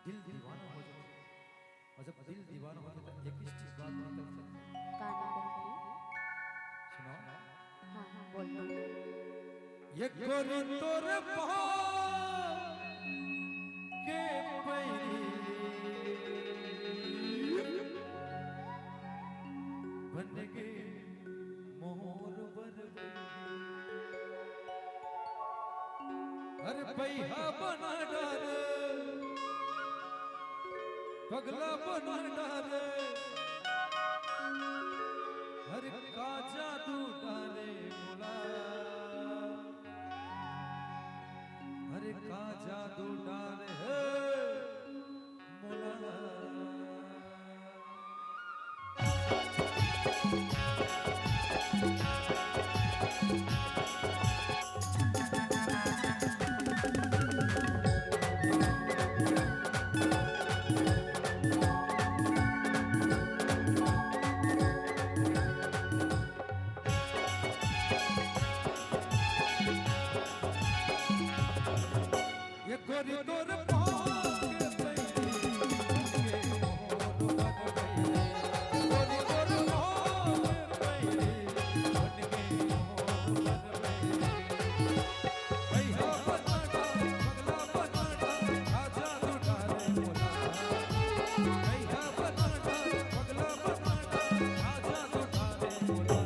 दिल दीवाना हो जाए और जब दिल दीवाना हो जाता है एक ही चीज बात निकल सकती है। गाना गाइए। सुनो हाँ हाँ बोलो। ये गोरी तोरे पाँव के पैरी बन गए मोर बरबरी अरे पैहा बना डाले पगला बना डाले हर का जादू डाले मुला हर का जादू डाले मुला गोरी तोर पाँव के पैरी के मोर बन गई गोरी तोर पाँव के पैरी बन गई मोर बन गई पैहा बना डाले पगला बना डाले आजा तू डाले मुला पैहा बना डाले पगला बना डाले आजा तू डाले मुला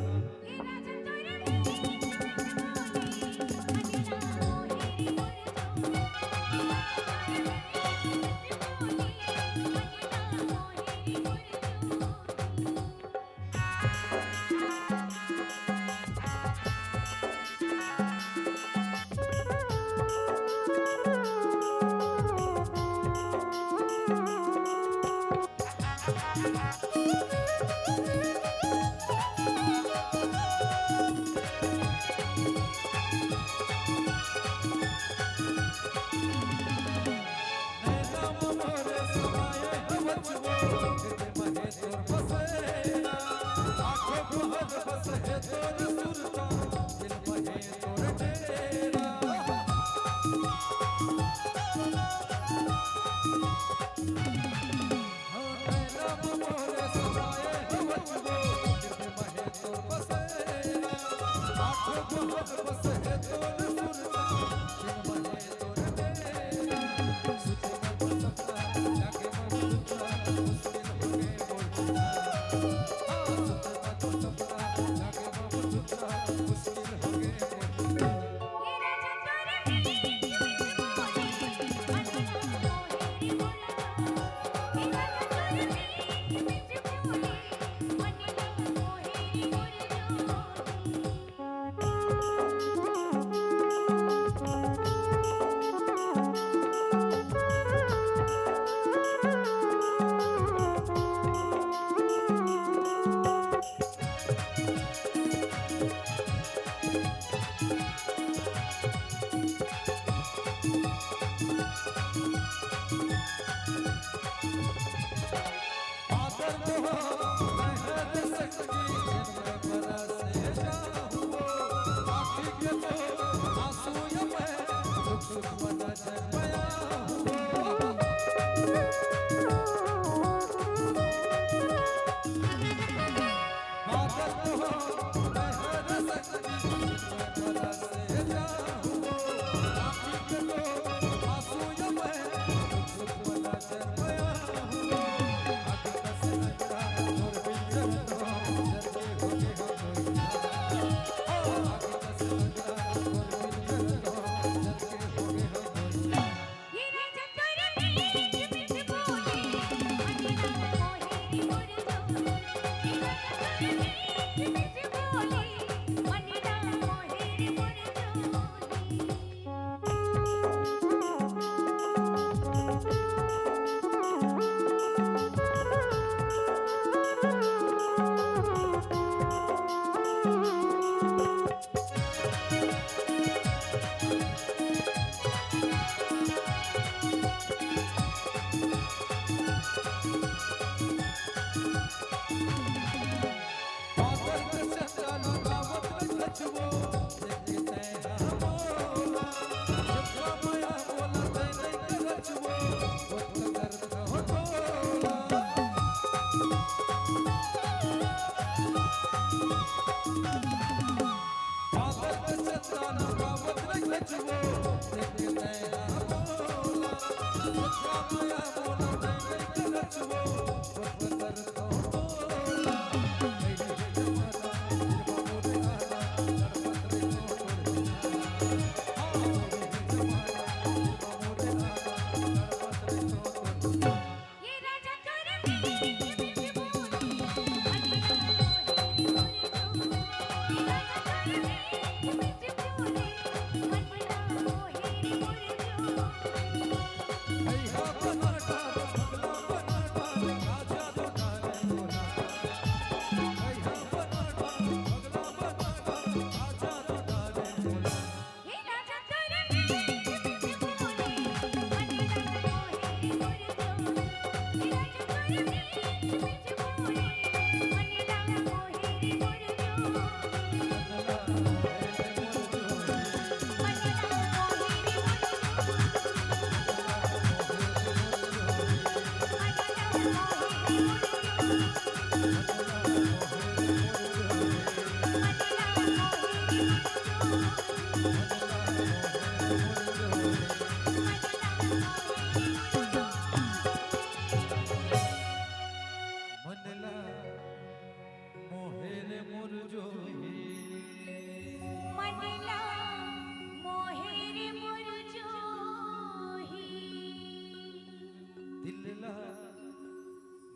દિલલા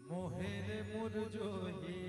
મોહે રે મોર જોહી